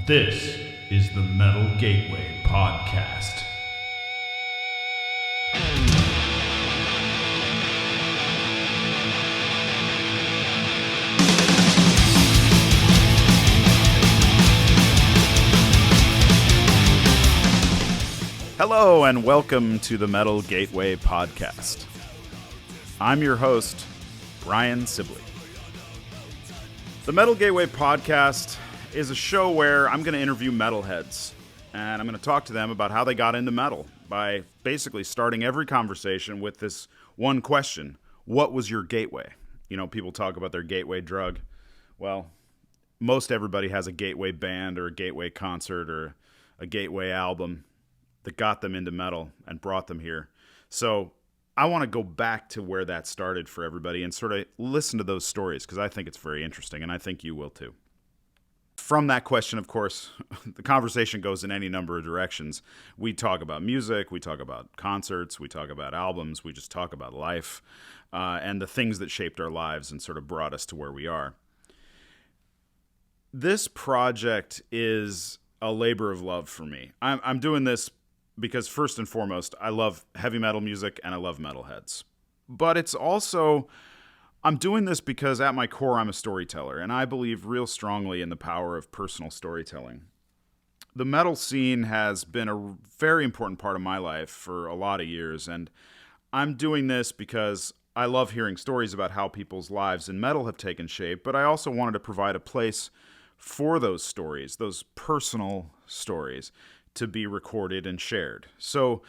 This is the Metal Gateway Podcast. Hello and welcome to the Metal Gateway Podcast. I'm your host, Brian Sibley. The Metal Gateway Podcast is a show where I'm going to interview metalheads, and I'm going to talk to them about how they got into metal by basically starting every conversation with this one question: what was your gateway? You know, people talk about their gateway drug. Well, most everybody has a gateway band or a gateway concert or a gateway album that got them into metal and brought them here. So I want to go back to where that started for everybody and sort of listen to those stories because I think it's very interesting, and I think you will too. From that question, of course, the conversation goes in any number of directions. We talk about music, we talk about concerts, we talk about albums, we just talk about life and the things that shaped our lives and sort of brought us to where we are. This project is a labor of love for me. I'm doing this because first and foremost, I love heavy metal music and I love metalheads. But it's also, I'm doing this because at my core, I'm a storyteller, and I believe real strongly in the power of personal storytelling. The metal scene has been a very important part of my life for a lot of years, and I'm doing this because I love hearing stories about how people's lives in metal have taken shape, but I also wanted to provide a place for those stories, those personal stories, to be recorded and shared. So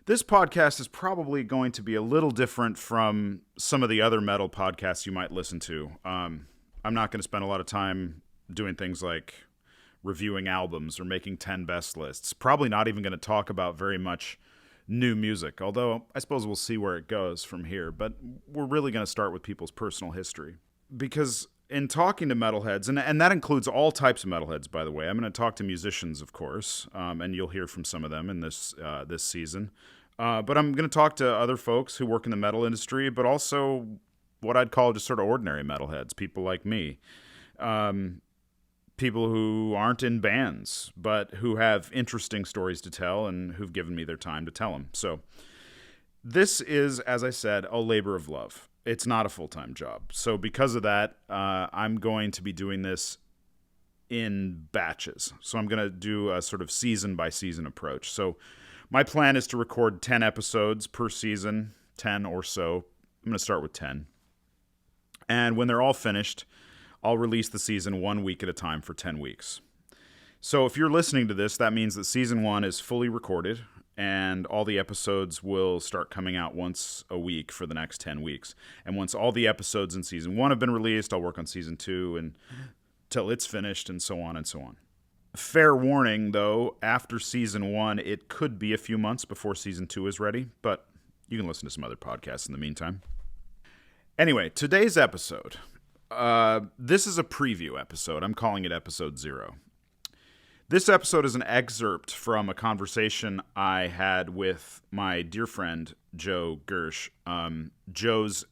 this podcast is probably going to be a little different from some of the other metal podcasts you might listen to. I'm not going to spend a lot of time doing things like reviewing albums or making 10 best lists. Probably not even going to talk about very much new music, although I suppose we'll see where it goes from here. But we're really going to start with people's personal history. Because in talking to metalheads, and that includes all types of metalheads, by the way. I'm going to talk to musicians, of course, and you'll hear from some of them in this season. But I'm going to talk to other folks who work in the metal industry, but also what I'd call just sort of ordinary metalheads, people like me. People who aren't in bands, but who have interesting stories to tell and who've given me their time to tell them. So this is, as I said, a labor of love. It's not a full-time job. So because of that, I'm going to be doing this in batches. So I'm going to do a sort of season-by-season approach. So my plan is to record 10 episodes per season, 10 or so. I'm going to start with 10. And when they're all finished, I'll release the season 1 week at a time for 10 weeks. So if you're listening to this, that means that season 1 is fully recorded, and all the episodes will start coming out once a week for the next 10 weeks. And once all the episodes in season 1 have been released, I'll work on season 2 until it's finished, and so on and so on. Fair warning, though, after season 1, it could be a few months before season 2 is ready, but you can listen to some other podcasts in the meantime. Anyway, today's episode. This is a preview episode. I'm calling it episode 0. This episode is an excerpt from a conversation I had with my dear friend, Joe Giersch. Joe's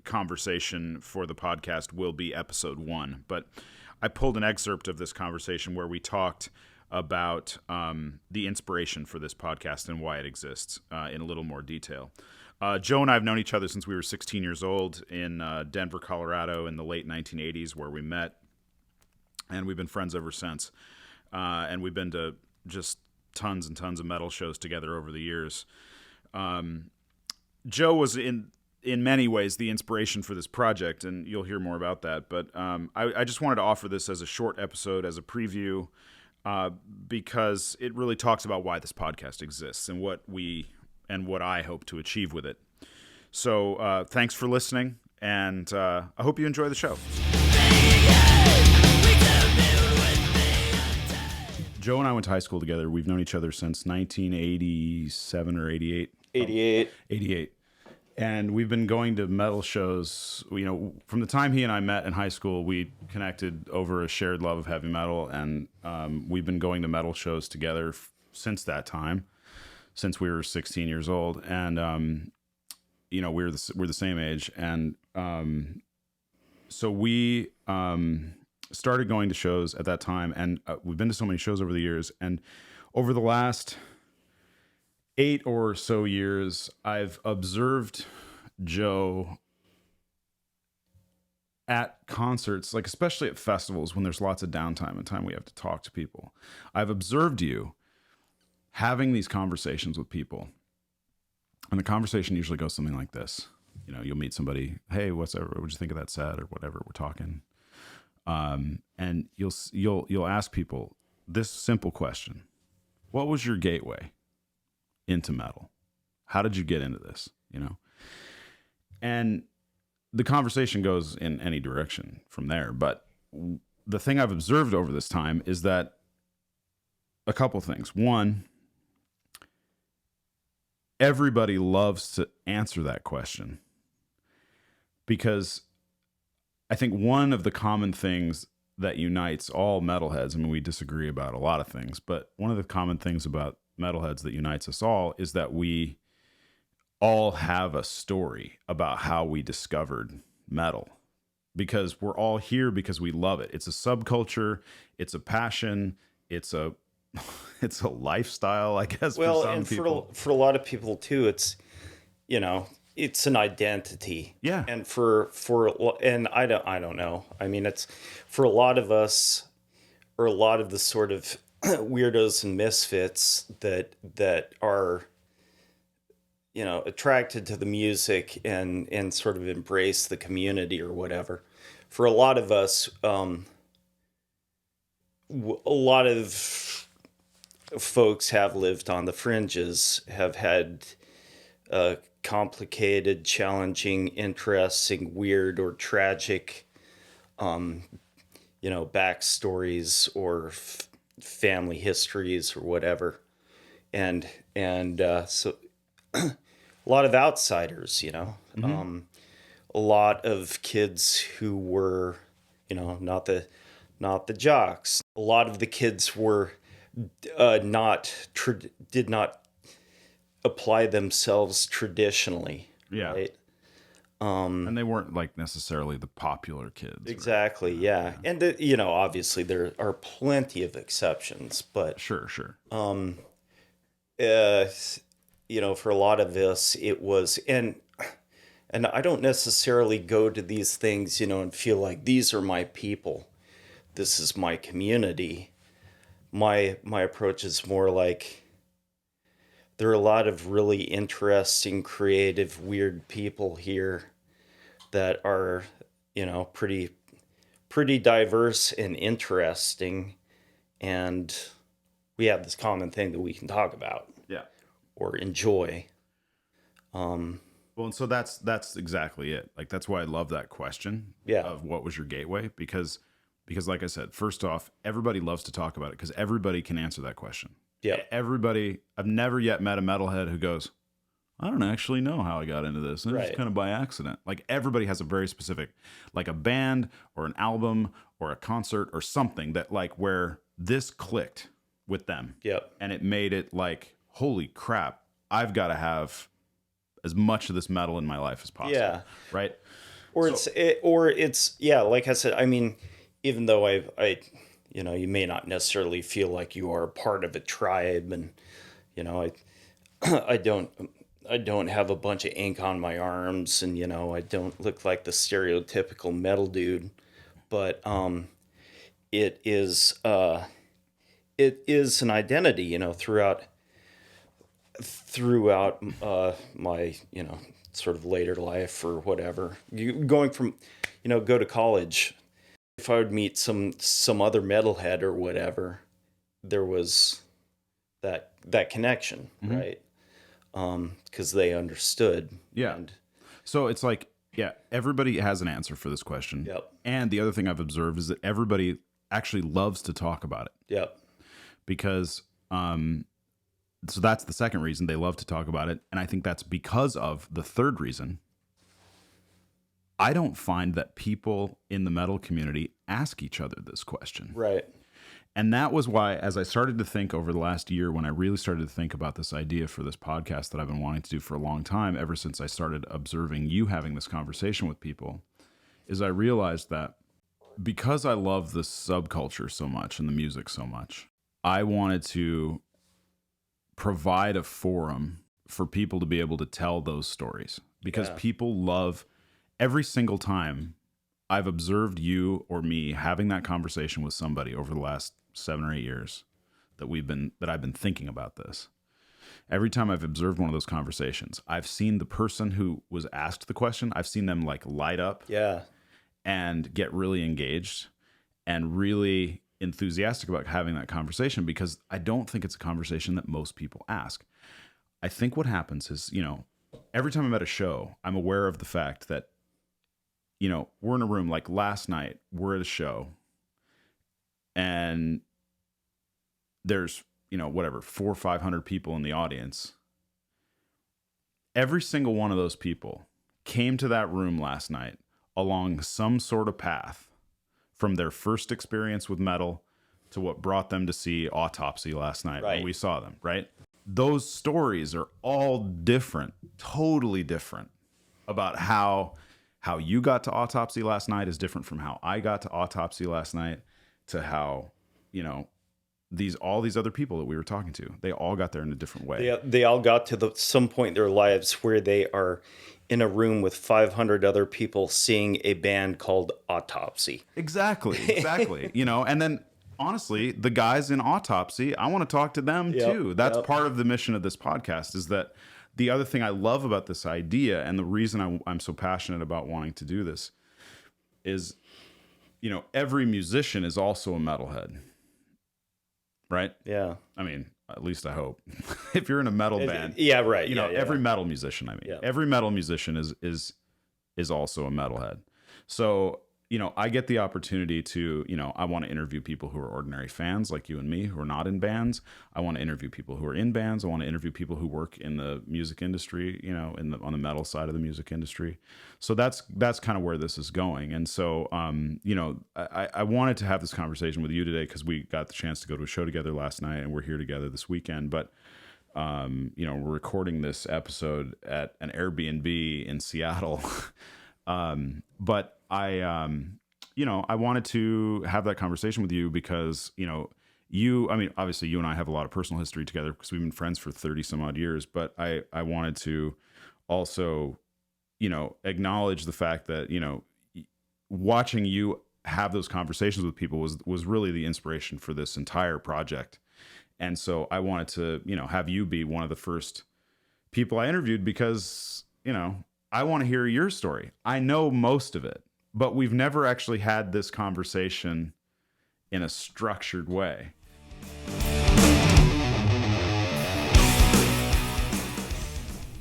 conversation for the podcast will be episode 1, but I pulled an excerpt of this conversation where we talked about the inspiration for this podcast and why it exists in a little more detail. Joe and I have known each other since we were 16 years old in Denver, Colorado in the late 1980s, where we met, and we've been friends ever since. And we've been to just tons and tons of metal shows together over the years. Joe was in many ways the inspiration for this project, and you'll hear more about that. But I just wanted to offer this as a short episode, as a preview, because it really talks about why this podcast exists and what I hope to achieve with it. So thanks for listening, and I hope you enjoy the show. Joe and I went to high school together. We've known each other since 1987 or 88. 88. And we've been going to metal shows. You know, from the time he and I met in high school, we connected over a shared love of heavy metal, and we've been going to metal shows together since that time, since we were 16 years old. And you know, we're the same age, and so we started going to shows at that time, and we've been to so many shows over the years. And over the last 8 or so years, I've observed Joe at concerts, like especially at festivals when there's lots of downtime and time we have to talk to people. I've observed you having these conversations with people, and the conversation usually goes something like this. You know, you'll meet somebody, hey, what'd you think of that set or whatever, we're talking. And you'll ask people this simple question: what was your gateway into metal? How did you get into this? You know, and the conversation goes in any direction from there. But the thing I've observed over this time is that a couple things. One, everybody loves to answer that question, because I think one of the common things that unites all metalheads, I mean, we disagree about a lot of things, but one of the common things about metalheads that unites us all is that we all have a story about how we discovered metal, because we're all here because we love it. It's a subculture, it's a passion, it's a lifestyle, I guess. Well, for some and people. for a lot of people too, it's, you know, it's an identity. Yeah. And and I don't know. I mean, it's for a lot of us, or a lot of the sort of weirdos and misfits that are, you know, attracted to the music and sort of embrace the community or whatever. For a lot of us, a lot of folks have lived on the fringes, have had complicated, challenging, interesting, weird, or tragic, you know, backstories or family histories or whatever, and so a lot of outsiders, you know, a lot of kids who were, you know, not the jocks. A lot of the kids were did not apply themselves traditionally. Yeah. Right? And they weren't like necessarily the popular kids. Exactly. Yeah. And you know, obviously there are plenty of exceptions, but Sure. you know, for a lot of this, it was, and I don't necessarily go to these things, you know, and feel like these are my people, this is my community. My approach is more like, there are a lot of really interesting, creative, weird people here that are, you know, pretty diverse and interesting, and we have this common thing that we can talk about. Yeah. Or enjoy. Well, and so that's exactly it. Like, that's why I love that question. Yeah. Of what was your gateway? Because like I said, first off, everybody loves to talk about it because everybody can answer that question. Yeah. Everybody, I've never yet met a metalhead who goes, I don't actually know how I got into this. It's just kind of by accident. Like, everybody has a very specific, like a band or an album or a concert or something that, like, where this clicked with them. Yep. And it made it like, holy crap, I've got to have as much of this metal in my life as possible. Yeah. Right. Or it's yeah, like I said, I mean, even though I you know, you may not necessarily feel like you are part of a tribe, and, you know, I don't have a bunch of ink on my arms, and, you know, I don't look like the stereotypical metal dude, but it is an identity, you know, throughout my, you know, sort of later life or whatever. Going from, you know, go to college, if I would meet some other metalhead or whatever, there was that connection, right? Because they understood. Yeah. So it's like, yeah, everybody has an answer for this question. Yep. And the other thing I've observed is that everybody actually loves to talk about it. Yep. Because, so that's the second reason they love to talk about it. And I think that's because of the third reason. I don't find that people in the metal community ask each other this question. Right. And that was why, as I started to think over the last year, when I really started to think about this idea for this podcast that I've been wanting to do for a long time, ever since I started observing you having this conversation with people, is I realized that because I love the subculture so much and the music so much, I wanted to provide a forum for people to be able to tell those stories, because people love every single time I've observed you or me having that conversation with somebody over the last 7 or 8 years that I've been thinking about this. Every time I've observed one of those conversations, I've seen the person who was asked the question, I've seen them like light up and get really engaged and really enthusiastic about having that conversation, because I don't think it's a conversation that most people ask. I think what happens is, every time I'm at a show, I'm aware of the fact that, we're in a room, like last night, we're at a show and there's, 400 or 500 people in the audience. Every single one of those people came to that room last night along some sort of path, from their first experience with metal to what brought them to see Autopsy last night when we saw them, right? Those stories are all different, totally different, about how you got to Autopsy last night is different from how I got to Autopsy last night, to how, all these other people that we were talking to, they all got there in a different way. They all got to some point in their lives where they are in a room with 500 other people seeing a band called Autopsy. Exactly. And then honestly, the guys in Autopsy, I want to talk to them too. That's part of the mission of this podcast, is that the other thing I love about this idea, and the reason I'm so passionate about wanting to do this, is, every musician is also a metalhead. Right? Yeah. I mean, at least I hope. If you're in a metal band. Yeah, right. Every metal musician, every metal musician is also a metalhead. So, I get the opportunity to, I want to interview people who are ordinary fans like you and me, who are not in bands. I want to interview people who are in bands. I want to interview people who work in the music industry, on the metal side of the music industry. So that's kind of where this is going. And so, I wanted to have this conversation with you today because we got the chance to go to a show together last night, and we're here together this weekend. But, we're recording this episode at an Airbnb in Seattle. But I wanted to have that conversation with you because, obviously you and I have a lot of personal history together because we've been friends for 30 some odd years, but I wanted to also, acknowledge the fact that, watching you have those conversations with people was really the inspiration for this entire project. And so I wanted to, have you be one of the first people I interviewed because, I want to hear your story. I know most of it, but we've never actually had this conversation in a structured way.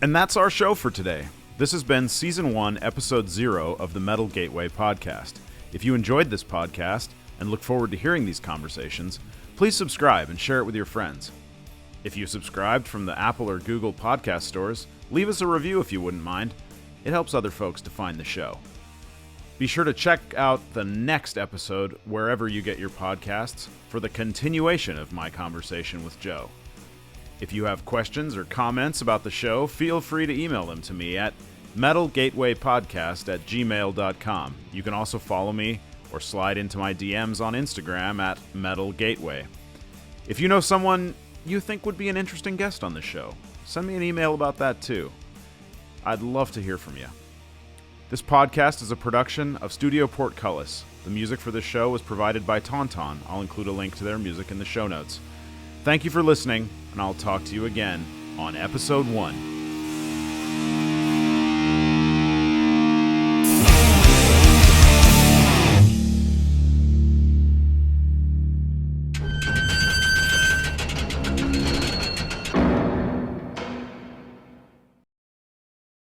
And that's our show for today. This has been Season 1, Episode 0 of the Metal Gateway podcast. If you enjoyed this podcast and look forward to hearing these conversations, please subscribe and share it with your friends. If you subscribed from the Apple or Google podcast stores, leave us a review if you wouldn't mind. It helps other folks to find the show. Be sure to check out the next episode wherever you get your podcasts for the continuation of my conversation with Joe. If you have questions or comments about the show, feel free to email them to me at metalgatewaypodcast@gmail.com. You can also follow me or slide into my DMs on Instagram at metalgateway. If you know someone you think would be an interesting guest on the show, send me an email about that too. I'd love to hear from you. This podcast is a production of Studio Portcullis. The music for this show was provided by Tauntaun. I'll include a link to their music in the show notes. Thank you for listening, and I'll talk to you again on Episode 1.